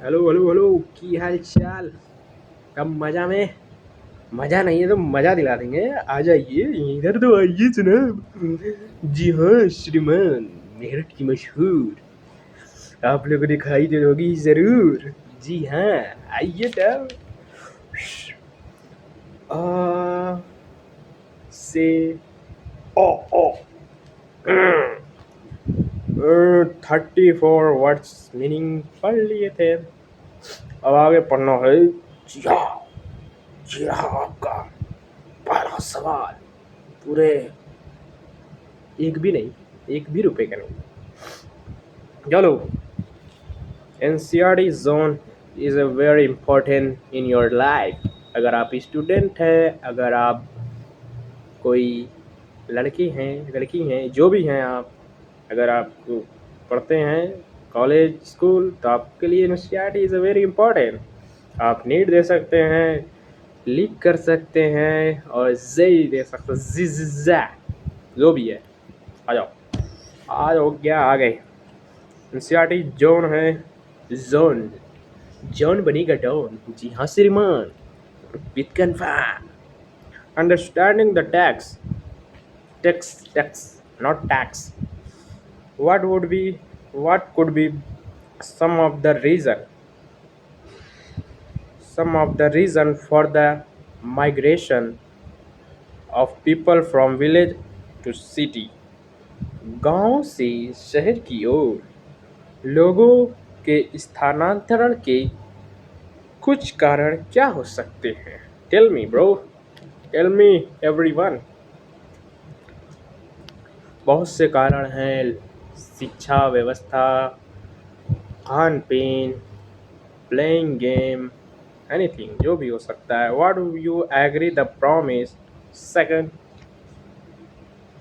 Hello hello hello, की हाल चाल। कब मजा में। मजा नहीं है तो मजा दिला देंगे। आ जाइए, इधर तो आइए जनाब। जी हाँ श्रीमान, मेरठ की मशहूर। आप लोगों ने खाई तो होगी जरूर। जी हाँ, आइए तब। आ से ओ ओ 34 वर्ड्स मीनिंग पढ़ लिए थे। अब आगे पढ़ना है। जी हाँ, जी हाँ, आपका पहला सवाल। पूरे एक भी नहीं, एक भी रुपए का नहीं। चलो। NCERT zone is a very important in your life. अगर आप स्टूडेंट हैं, अगर आप कोई लड़की हैं, लड़की हैं, जो भी हैं आप, अगर आप पढ़ते हैं कॉलेज स्कूल, तो आपके लिए NCERT is a very important. आप नीट दे सकते हैं, लीक कर सकते हैं, और जेई दे सकते हैं, जिजा जो भी है। आ जाओ, आज हो गया, आ गए। एनसीईआरटी जोन है। जोन, जॉन बनेगा डॉन। जी हाँ श्रीमान, with confirm. Understanding the tax, tax not tax. what would be what could be some of the reason for the migration of people from village to city? गांव से शहर की ओर लोगों के स्थानांतरण के कुछ कारण क्या हो सकते हैं? Tell me bro, tell me everyone. बहुत से कारण हैं। शिक्षा व्यवस्था, खान पीन, प्लेइंग गेम, एनीथिंग, जो भी हो सकता है। What do you agree the promise second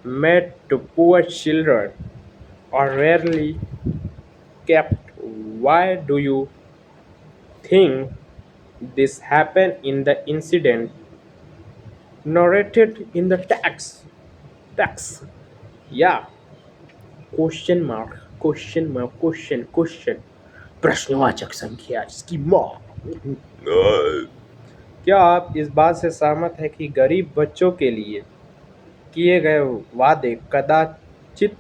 made to poor children or rarely kept? Why do you think this happened in the incident narrated in the text? Yeah, question mark, question mark, question question, प्रश्नवाचक संख्या इसकी माँ। क्या आप इस बात से सहमत हैं कि गरीब बच्चों के लिए किए गए वादे कदाचित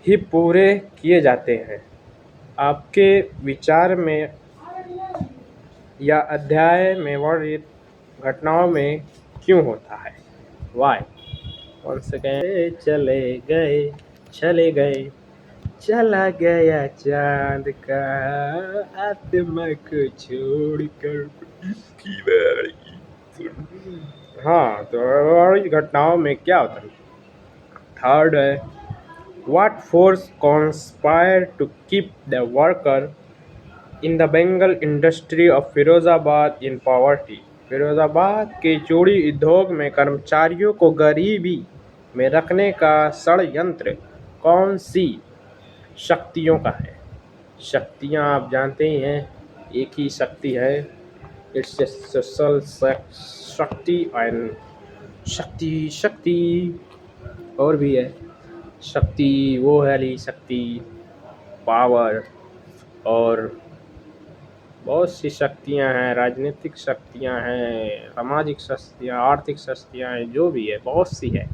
ही पूरे किए जाते हैं? आपके विचार में या अध्याय में वर्णित घटनाओं में क्यों होता है? वाई? कौन से गए चले गए, चले गए, चला गया चांद का आत्मा को छोड़कर की बारी। हाँ, तो और इस घटनाओं में क्या होता है? थर्ड है, what force conspired to keep the worker in the Bengal industry of Firozabad in poverty? Firozabad के चूड़ी उद्योग में कर्मचारियों को गरीबी में रखने का षड्यंत्र कौन सी शक्तियों का है? शक्तियाँ आप जानते ही हैं, एक ही शक्ति है। इट्स ए सोशल शक्ति एंड शक्ति शक्ति और भी है। शक्ति वो है ली शक्ति, पावर, और बहुत सी शक्तियाँ हैं। राजनीतिक शक्तियाँ हैं, सामाजिक शक्तियाँ, आर्थिक शक्तियाँ हैं, जो भी है बहुत सी है।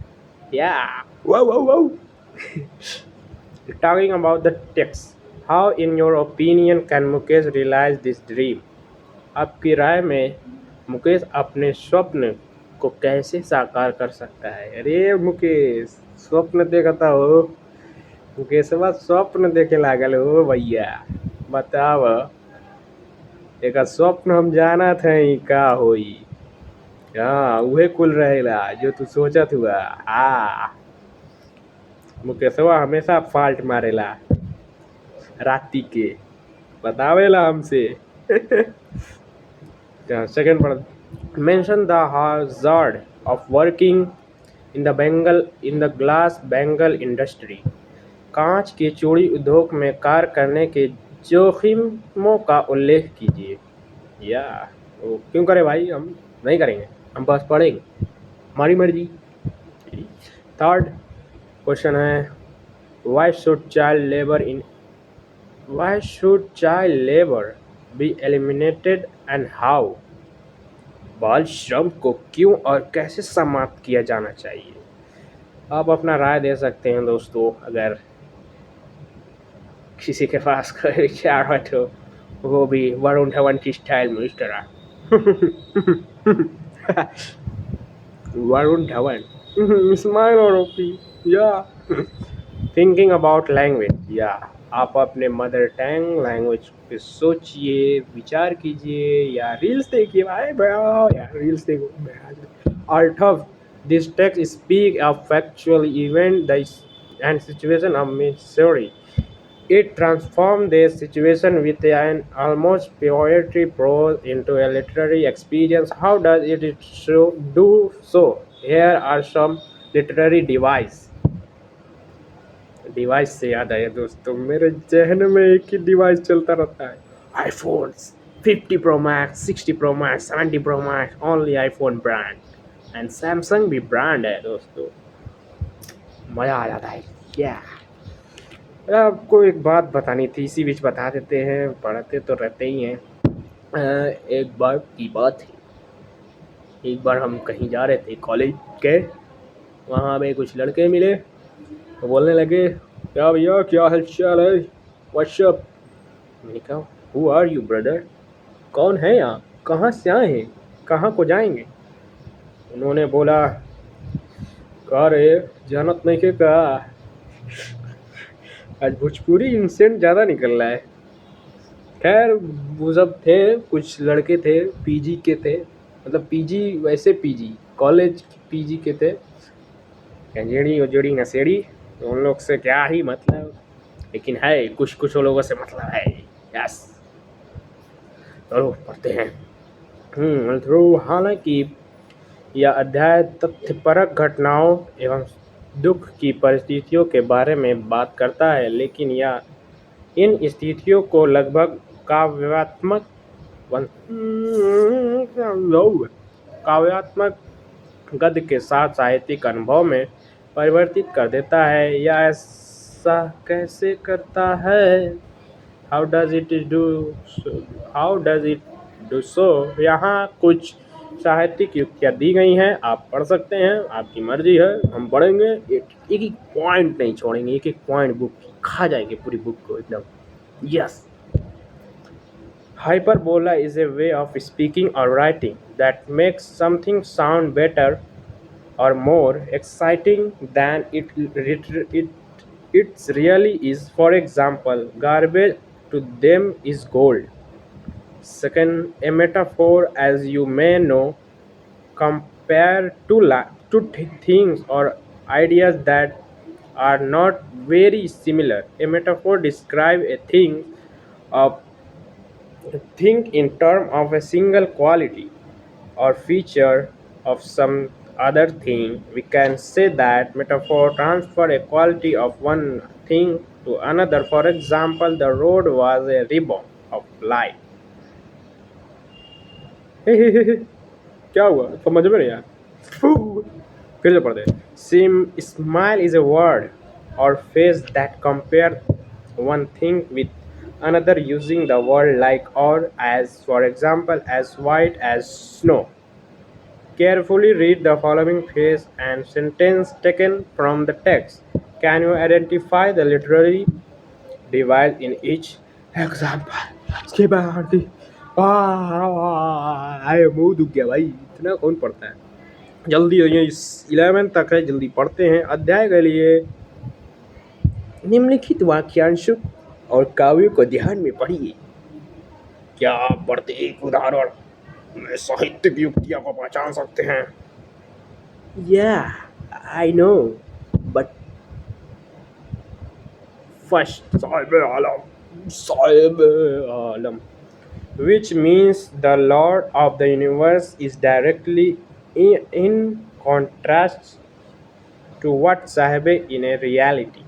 या wow wow wow talking about the text, how in your opinion can Mukesh realize this dream? आपकी राय में मुकेश अपने स्वप्न को कैसे साकार कर सकता है? अरे मुकेश, स्वप्न देखता हो? मुकेशवा स्वप्न देखे लागल हो भैया। बताव, एक स्वप्न हम जानत हई का होई। हाँ, उहे कुल रहेला जो तू सोचत हुआ। मुकेशवा हमेशा फाल्ट मारेला राती के, बतावेला हमसे। सेकंड पढ़। Mention the hazard of working in the glass Bengal industry. कांच के चूड़ी उद्योग में कार्य करने के जोखिमों का उल्लेख कीजिए। या वो क्यों करे भाई, हम नहीं करेंगे, हम बस पढ़ेंगे, हमारी मर्जी। थर्ड क्वेश्चन है, why should child labour be eliminated and how? बाल श्रम को क्यों और कैसे समाप्त किया जाना चाहिए? आप अपना राय दे सकते हैं दोस्तों। अगर किसी के पास कोई विचार हो तो वो भी वरुण धवन की स्टाइल में इस तरह वरुण धवन स्माइल और ओपी या थिंकिंग अबाउट लैंग्वेज या आप अपने मदर टंग लैंग्वेज पे सोचिए, विचार कीजिए या रील्स देखिए भाई भैया, या रील्स देखो। Art of this text speak of factual event and situation of Misri. It transformed their situation with an almost poetry prose into a literary experience. How does it do so? Here are some literary device. Device से याद आया दोस्तों, मेरे जहन में एक ही device चलता रहता है, iPhones 50 pro max, 60 pro max, 70 pro max, only iPhone brand and Samsung भी ब्रांड है दोस्तों। मज़ा आ जाता है क्या। आपको एक बात बतानी थी, इसी बीच बता देते हैं, पढ़ते तो रहते ही हैं। एक बार की बात है, एक बार हम कहीं जा रहे थे कॉलेज के, वहाँ हमें कुछ लड़के मिले तो बोलने लगे, क्या भैया क्या हाल चाल है, व्हाट्सअप। मैंने कहा हु आर यू ब्रदर, कौन है आप, कहाँ से आए हैं, कहाँ को जाएंगे। उन्होंने बोला, कह रहे जानत नहीं के का, आज भोजपुरी इंसेंट ज़्यादा निकल रहा है। खैर वो सब थे, कुछ लड़के थे पीजी के थे, मतलब पीजी वैसे पीजी कॉलेज पीजी के थे, गंजेड़ी उजेड़ी नशेड़ी, तो उन लोग से क्या ही मतलब, लेकिन है कुछ कुछ लोगों से मतलब है। यस, चलो पढ़ते हैं। हालांकि यह अध्याय तथ्यपरक घटनाओं एवं दुख की परिस्थितियों के बारे में बात करता है, लेकिन यह इन स्थितियों को लगभग काव्यात्मक काव्यात्मक गद्य के साथ साहित्यिक अनुभव में परिवर्तित कर देता है। यह ऐसा कैसे करता है? How does it do so? यहाँ कुछ साहित्यिक युक्तियाँ दी गई हैं, आप पढ़ सकते हैं, आपकी मर्जी है। हम पढ़ेंगे, एक एक पॉइंट नहीं छोड़ेंगे, एक एक पॉइंट बुक खा जाएंगे पूरी बुक को एकदम। Yes, hyperbola is a way of speaking or writing that makes something sound better or more exciting than it really is. For example, garbage to them is gold. Second, a metaphor, as you may know, compare two things or ideas that are not very similar. A metaphor describes a thing of think in terms of a single quality or feature of some other thing. We can say that metaphor transfer a quality of one thing to another. For example, the road was a ribbon of light. क्या हुआ, समझ में नहीं आया, फिर से पढ़ते। Smile is a word or phrase that compare one thing with another using the word like or as. For example, as white as snow. Carefully read the following phrase and sentence taken from the text. Can you identify the literary device in each example? इसके बाद आए मुँह दुख गया भाई, इतना कौन पढ़ता है। जल्दी हो, ये 11 तक है, जल्दी पढ़ते हैं। अध्याय के लिए निम्नलिखित वाक्यांश और काव्यों को ध्यान में पढ़िए। क्या आप प्रत्येक उदाहरण में साहित्यिक युक्तियों को पहचान सकते हैं? Yeah, I know, but first, Sahib Alam, which means the Lord of the universe, is directly in contrast to what Sahibe in a reality.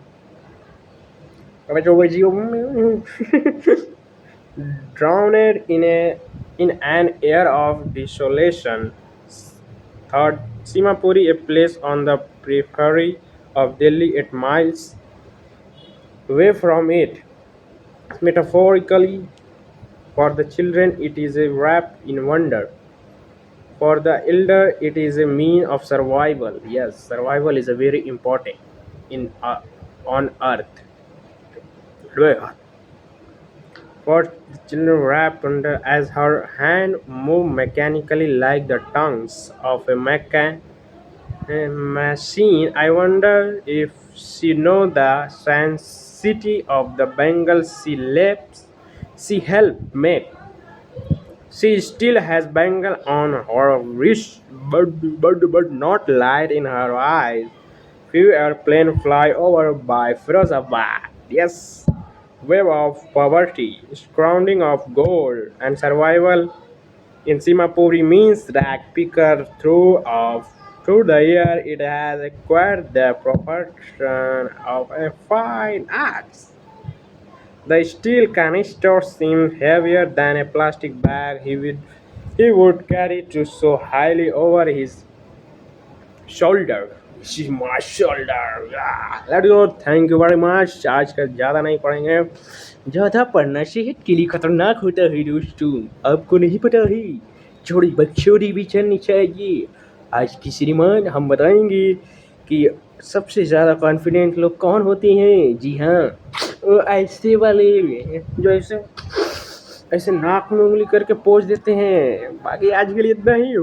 Drowned in an air of desolation. Third, Simapuri, a place on the periphery of Delhi 8 miles away from it. Metaphorically, For the children, it is a wrapped in wonder. For the elder, it is a mean of survival. Yes, survival is a very important in on earth. For the children wrapped under as her hand moved mechanically like the tongues of a machine. I wonder if she know the sanctity of the Bengal she helped make. She still has bangle on her wrist, but not light in her eyes. Few airplanes fly over by Firozabad. Yes, wave of poverty, scrounging of gold, and survival in Simapuri means that picker through the year it has acquired the proportion of a fine arts. The steel canister seemed heavier than a plastic bag he would carry to so highly over his shoulder. This is my shoulder. Yeah. Let's go. Thank you very much. आजकल ज़्यादा नहीं पढ़ेंगे. ज़्यादा पढ़ना सेहत के लिए खतरनाक होता है दोस्तों. आपको नहीं पता है. थोड़ी बकचोदी भी चलनी चाहिए. आज की श्रीमान हम बताएंगे कि सबसे ज़्यादा कॉन्फिडेंट लोग कौन होते हैं. जी हाँ, वो ऐसे वाले जो ऐसे नाक में उंगली करके पोज देते हैं. बाकी आज के लिए इतना ही.